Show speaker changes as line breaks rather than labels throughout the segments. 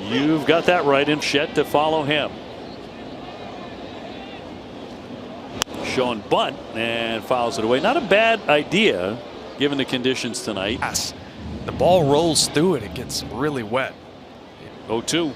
You've got that right. And Bichette to follow him. Showing bunt and fouls it away. Not a bad idea given the conditions tonight.
Yes. The ball rolls through it. It gets really wet.
0-2.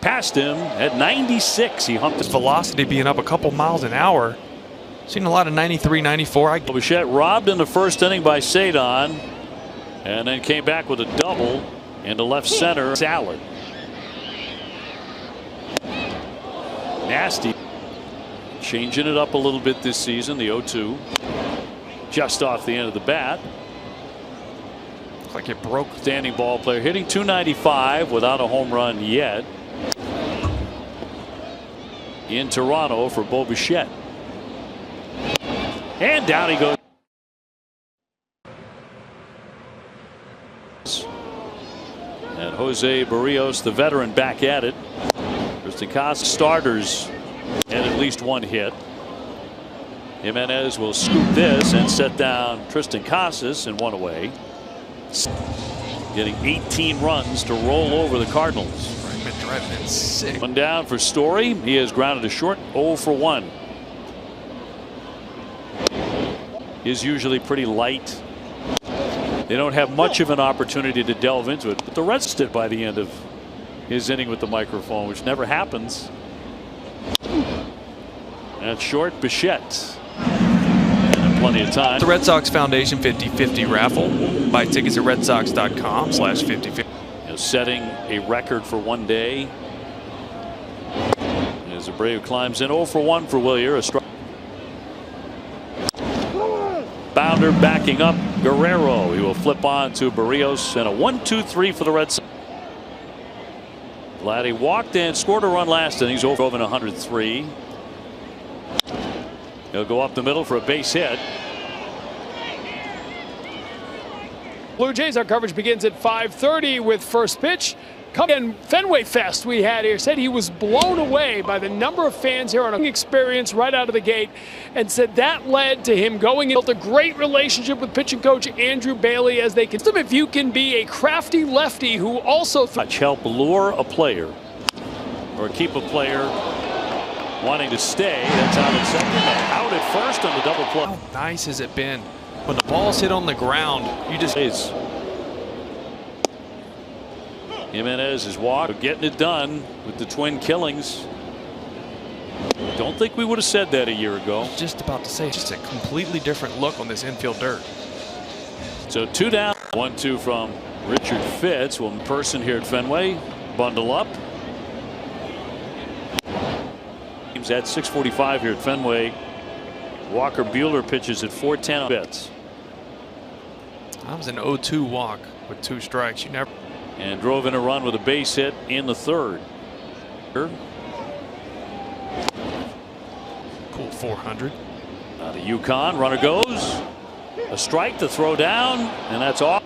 Past him at 96. He humped
his velocity being up a couple miles an hour. Seen a lot of 93, 94.
Bichette robbed in the first inning by Cedon, and then came back with a double into left center. Salad. Nasty. Changing it up a little bit this season. The 0-2. Just off the end of the bat.
Looks like it broke.
Standing ball player hitting .295 without a home run yet. In Toronto for Bo Bichette. And down he goes. And Jose Barrios, the veteran, back at it. Tristan Casas starters and at least one hit. Jimenez will scoop this and set down Tristan Casas and one away. Getting 18 runs to roll over the Cardinals.
Been driving in 6.
One down for Story. He has grounded a short. 0 for 1. Is usually pretty light. They don't have much of an opportunity to delve into it. But the Reds did by the end of his inning with the microphone, which never happens. That's short. Bichette. And plenty of time.
The Red Sox Foundation 50/50 raffle. Buy tickets at redsox.com/50/50.
Setting a record for one day. As Abreu climbs in. 0 for 1 for Willier. A strike. Bounder backing up Guerrero. He will flip on to Barrios, and a 1-2-3 for the Red Sox. Vladdy walked and scored a run last inning. He's over 103. He'll go up the middle for a base hit.
Blue Jays, our coverage begins at 5:30 with first pitch. Come in Fenway Fest we had here. Said he was blown away by the number of fans here on an experience right out of the gate, and said that led to him going and built a great relationship with pitching coach Andrew Bailey as they can. If you can be a crafty lefty who also
help lure a player or keep a player wanting to stay. That's out at second. Out at first on the double play.
How nice has it been when the ball's hit on the ground? You just.
Jimenez is walked, getting it done with the twin killings. Don't think we would have said that a year ago.
Just about to say, just a completely different look on this infield dirt.
So 2 down. 1-2 from Richard Fitz. One person here at Fenway. Bundle up. Teams at 6:45 here at Fenway. Walker Buehler pitches at 4:10 bits.
That was an 0-2 walk with 2 strikes. You never.
And drove in a run with a base hit in the third.
Cool 400.
The Yukon runner goes. A strike to throw down, and that's off.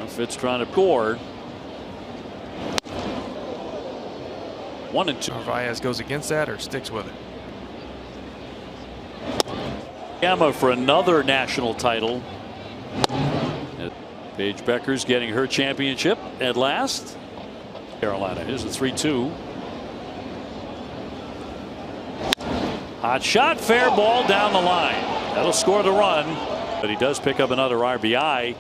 Fitz trying to score. 1-2.
Narvaez goes against that or sticks with it.
Emma for another national title. Paige Becker's getting her championship at last. Carolina. Here's the 3-2. Hot shot, fair ball down the line. That'll score the run, but he does pick up another RBI.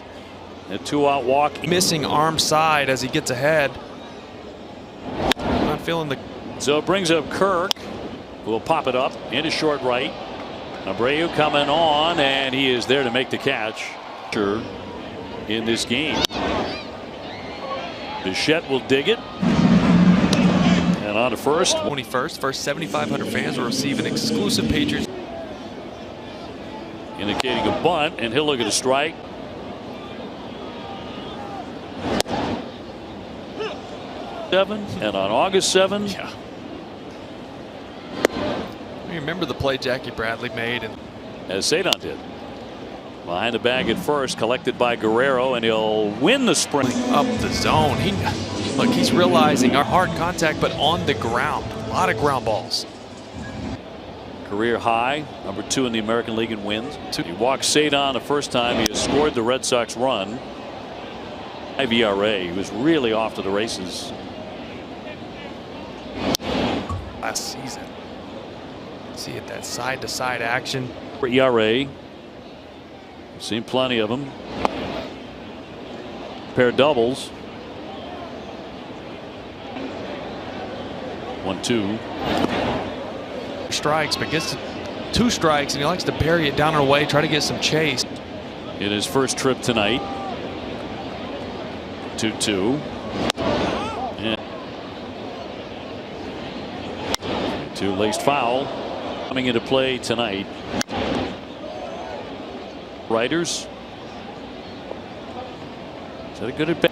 A 2-out walk.
Missing arm side as he gets ahead. Not feeling the.
So it brings up Kirk. Will pop it up into short right. Abreu coming on, and he is there to make the catch. Sure, in this game. Bichette will dig it. And on to first.
21st, first 7,500 fans will receive an exclusive Patriots.
Indicating a bunt, and he'll look at a strike. And on August 7.
Yeah. You remember the play Jackie Bradley made, and
as Cedon did. Behind the bag at first, collected by Guerrero, and he'll win the sprint.
Up the zone. Look, he's realizing our hard contact, but on the ground. A lot of ground balls.
Career high, number 2 in the American League in wins. He walked Cedon the first time. He has scored the Red Sox run. 5 ERA. He was really off to the races
last season. See it, that side-to-side action.
For ERA. Seen plenty of them. Pair doubles. 1-2.
Strikes, but gets 2 strikes, and he likes to bury it down and away, try to get some chase.
In his first trip tonight. 2-2. And 2 laced foul coming into play tonight. Riders. Is that a good at bat?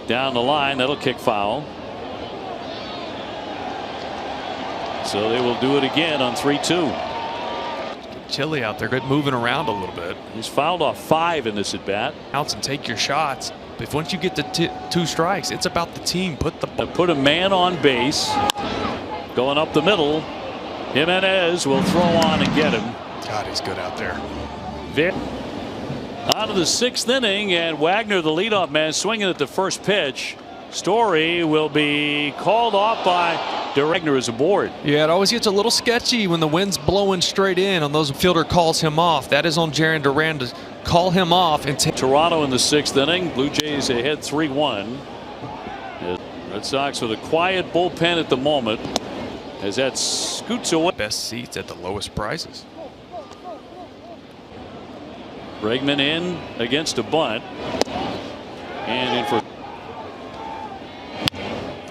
Down the line, that'll kick foul. So they will do it again on 3-2.
Chilly out there, good moving around a little bit.
He's fouled off 5 in this at bat.
Outs and take your shots. But once you get to 2 strikes, it's about the team.
Put a man on base. Going up the middle. Jimenez will throw on and get him.
God, he's good out there.
On to the 6th inning, and Wagner, the leadoff man, swinging at the first pitch. Story will be called off by Wagner is aboard.
Yeah, it always gets a little sketchy when the wind's blowing straight in on those. Fielder calls him off. That is on Jarren Duran to call him off. And
Toronto in the 6th inning. Blue Jays ahead 3-1. Red Sox with a quiet bullpen at the moment as that scoots away.
Best seats at the lowest prices.
Bregman in against a bunt. And in for.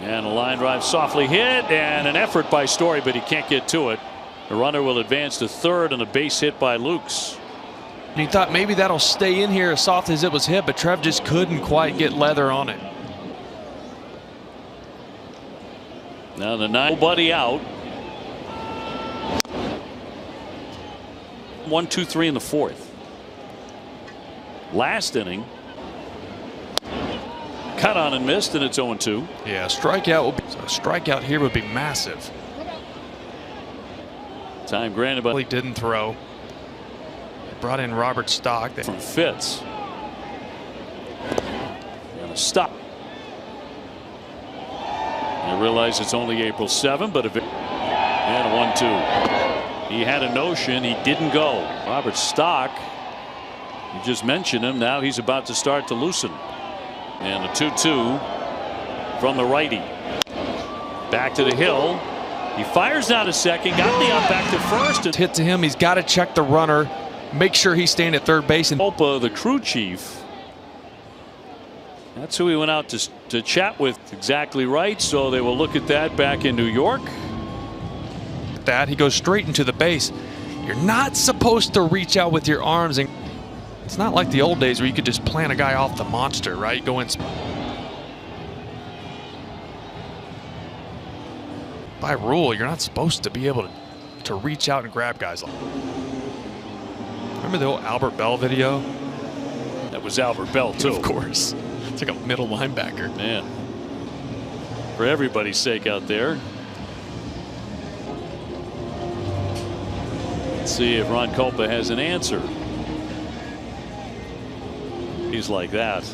And a line drive softly hit, and an effort by Story, but he can't get to it. The runner will advance to third on a base hit by Lukes.
And he thought maybe that'll stay in here as soft as it was hit, but Trev just couldn't quite get leather on it.
Now the 9, out. 1, 2, 3 in the 4th. Last inning. Cut on and missed, and it's 0-2.
Yeah, strikeout here would be massive.
Time granted, but
he didn't throw. They brought in Robert Stock
from Fitz. Gonna stop. You realize it's only April 7, but and a 1-2. He had a notion, he didn't go. Robert Stock, you just mentioned him. Now he's about to start to loosen. And a 2-2 from the righty. Back to the hill. He fires down to second. Got the out back to first. And
hit to him. He's got to check the runner. Make sure he's staying at third base. And
Opa, the crew chief. That's who he went out to chat with. Exactly right. So they will look at that back in New York.
That he goes straight into the base. You're not supposed to reach out with your arms, and it's not like the old days where you could just plant a guy off the monster, right? Go in. By rule, you're not supposed to be able to reach out and grab guys. Remember the old Albert Bell video?
That was Albert Bell too.
Of course. It's like a middle linebacker.
Man. For everybody's sake out there. Let's see if Ron Culpa has an answer. He's like that.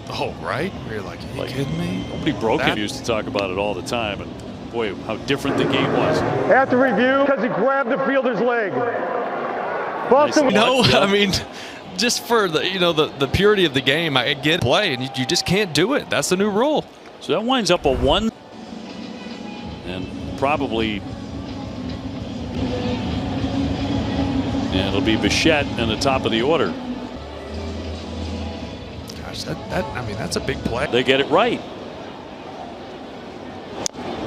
Oh, right? You're like, are you kidding me?
Nobody broke it. Used to talk about it all the time. And boy, how different the game was.
After review, because he grabbed the fielder's leg. Boston.
Nice. I mean, just for the the purity of the game, I get play, and you just can't do it. That's the new rule.
So that winds up a 1, and probably. And it'll be Bichette in the top of the order.
Gosh, I mean, that's a big play.
They get it right.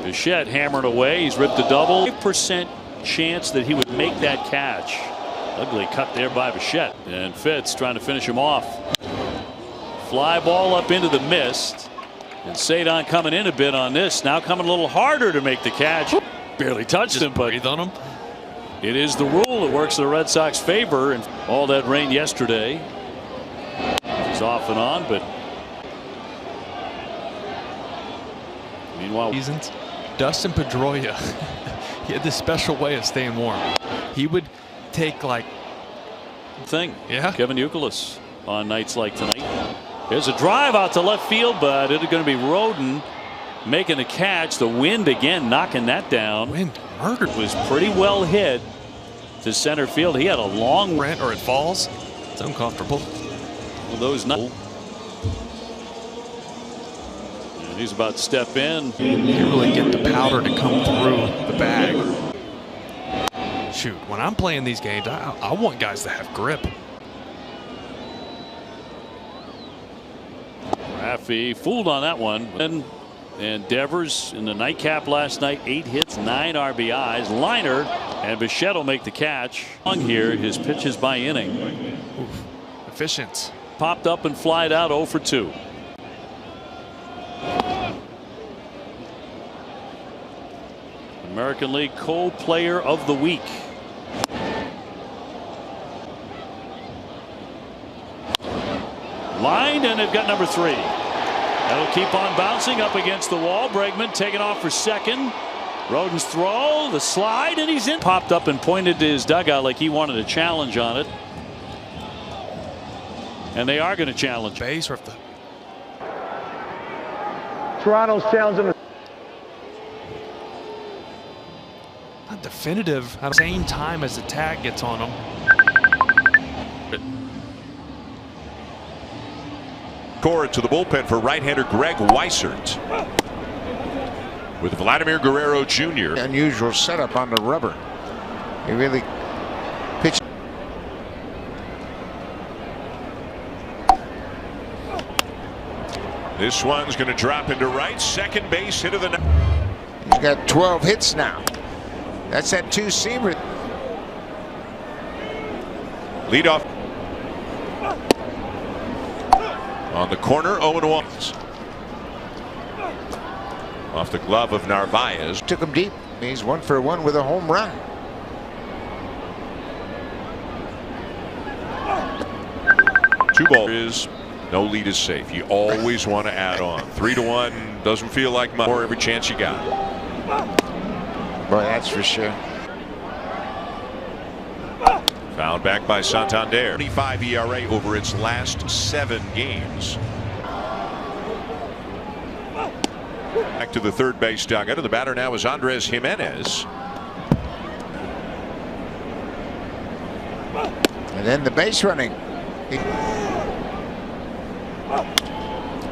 Bichette hammered away. He's ripped a double. 5% chance that he would make that catch. Ugly cut there by Bichette. And Fitz trying to finish him off. Fly ball up into the mist. And Cedon coming in a bit on this. Now coming a little harder to make the catch. Barely touched him, but
breathe on him.
It is the rule. It works in the Red Sox favor. And all that rain yesterday is off and on, but Meanwhile,
seasons, Dustin Pedroia, he had this special way of staying warm. He would take like
Kevin Youkilis on nights like tonight. There's a drive out to left field, but it's going to be Roden making a catch. The wind again knocking that down.
Wind murdered.
It was pretty well hit to center field. He had a long
rent, or it falls. It's uncomfortable.
Well, those and he's about to step in.
You really get the powder to come through the bag. Shoot, when I'm playing these games, I want guys to have grip.
Raffy fooled on that one. And Devers in the nightcap last night, 8 hits, 9 RBIs. Liner and Bichette will make the catch. On here, his pitches by inning.
Oof. Efficient.
Popped up and flied out 0 for 2. American League Co-Player of the Week. Lined, and they've got number 3. That'll keep on bouncing up against the wall. Bregman taking off for second. Roden's throw, the slide, and he's in. Popped up and pointed to his dugout like he wanted a challenge on it. And they are going to challenge.
Base or if the
Toronto's challenging the
not definitive at the same time as the tag gets on him.
Score to the bullpen for right-hander Greg Weissert. With Vladimir Guerrero Jr.
Unusual setup on the rubber. He really pitched.
This one's going to drop into right. Second base hit of the night.
He's got 12 hits now. That's that two-seamer.
Leadoff. On the corner, 0-1. Off the glove of Narvaez.
Took him deep. He's 1 for 1 with a home run.
Two ball is no lead is safe. You always want to add on. 3-1 doesn't feel like much. More every chance you got.
Boy, that's for sure.
Fouled back by Santander. 25 ERA over its last 7 games. Back to the third base dugout. The batter now is Andres Jimenez.
And then the base running.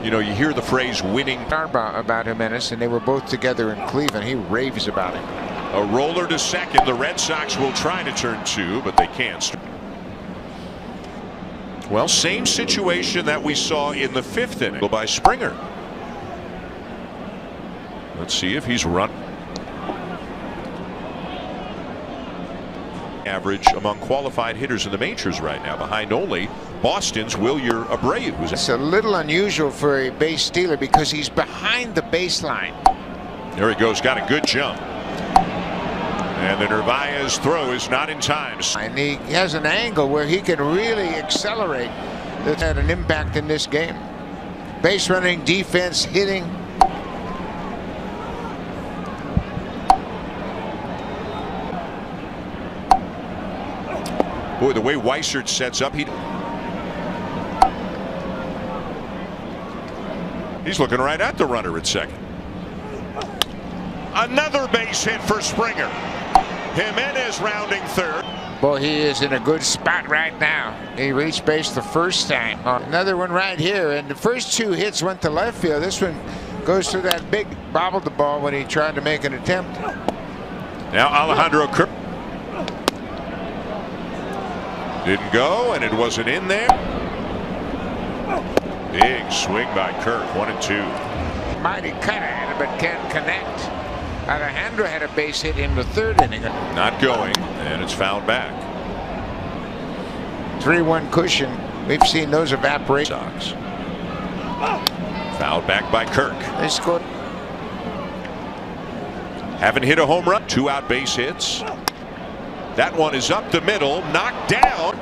You know, you hear the phrase winning.
About Jimenez, and they were both together in Cleveland. He raves about him.
A roller to second. The Red Sox will try to turn 2, but they can't. Well, same situation that we saw in the 5th inning by Springer. Let's see if he's run. Average among qualified hitters in the majors right now, behind only Boston's Wilyer Abreu.
It's a little unusual for a base stealer because he's behind the baseline.
There he goes, got a good jump. And the Narvaez throw is not in time.
And he has an angle where he can really accelerate. That had an impact in this game. Base running, defense, hitting.
Boy, the way Weissert sets up, he's looking right at the runner at second. Another base hit for Springer. Jimenez rounding third.
Boy, he is in a good spot right now. He reached base the first time. Another one right here, and the first 2 hits went to left field. This one goes through that big, bobbled the ball when he tried to make an attempt.
Now Alejandro Kirk. Didn't go, and it wasn't in there. Big swing by Kirk, 1-2.
Mighty cut at it, but can't connect. Alejandro had a base hit in the 3rd inning.
Not going, and it's fouled back.
3-1 cushion. We've seen those evaporate.
Sox. Fouled back by Kirk.
They scored.
Haven't hit a home run. 2 out base hits. That one is up the middle, knocked down.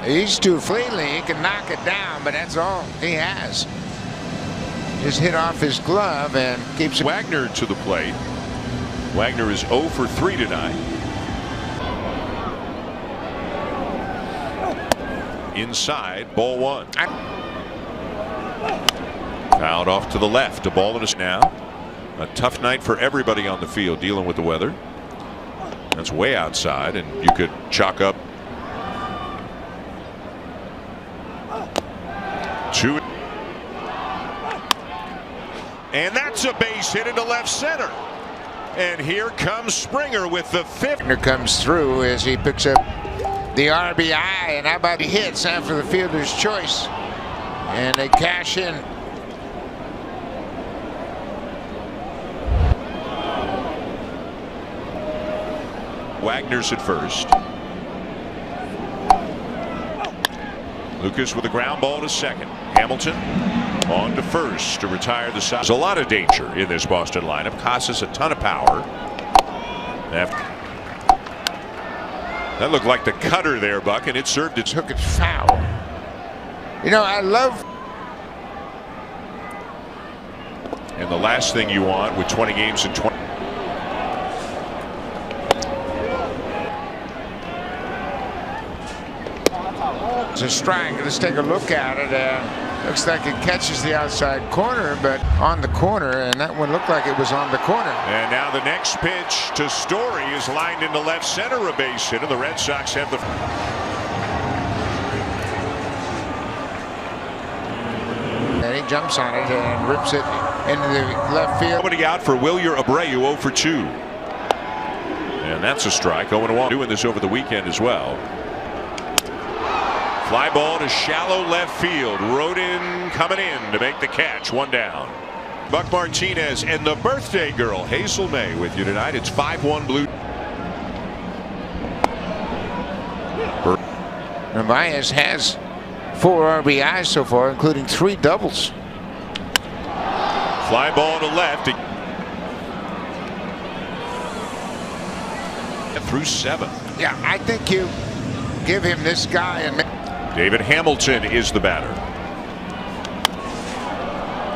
He's too fleetly. He can knock it down, but that's all he has. just hit off his glove and keeps it.
Wagner to the plate. Wagner is 0 for 3 tonight. Inside, ball 1. Fouled off to the left. A ball and a now. A tough night for everybody on the field dealing with the weather. That's way outside, and you could chalk up 2. And that's a base hit into left center. And here comes Springer with the 5th.
Wagner comes through as he picks up the RBI, and how about he hits after the fielder's choice, and they cash in.
Wagner's at first. Lucas with a ground ball to second. Hamilton on to first to retire the side. There's a lot of danger in this Boston lineup. Costs a ton of power. That looked like the cutter there, Buck, and it served its
Took it foul. You know, I love.
And the last thing you want with 20 games in 20.
It's a strike. Let's take a look at it. Looks like it catches the outside corner, but on the corner, and that one looked like it was on the corner.
And now the next pitch to Story is lined into left center, a base hit, and the Red Sox have the.
And he jumps on it and rips it into the left field.
Nobody out for Wilyer Abreu, 0 for 2. And that's a strike. 0-1. Doing this over the weekend as well. Fly ball to shallow left field. Rodin coming in to make the catch. 1 down. Buck Martinez and the birthday girl Hazel May with you tonight. It's 5-1 Blue.
Narvaez has 4 RBIs so far, including 3 doubles.
Fly ball to left. Through 7.
Yeah, I think you give him this guy and.
David Hamilton is the batter.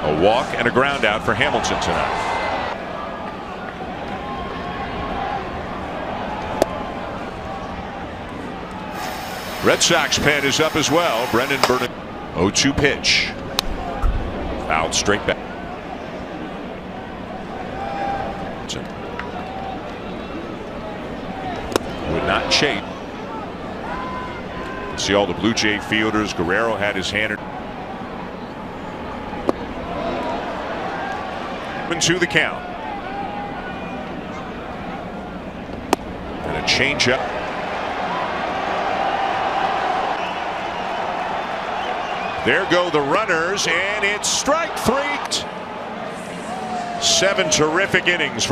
A walk and a ground out for Hamilton tonight. Red Sox pen is up as well. Brendan Burnett. 0-2 pitch. Fouled straight back. Would not chase. See all the Blue Jay fielders. Guerrero had his hand into the count. And a changeup. There go the runners, and it's strike 3. 7 terrific innings.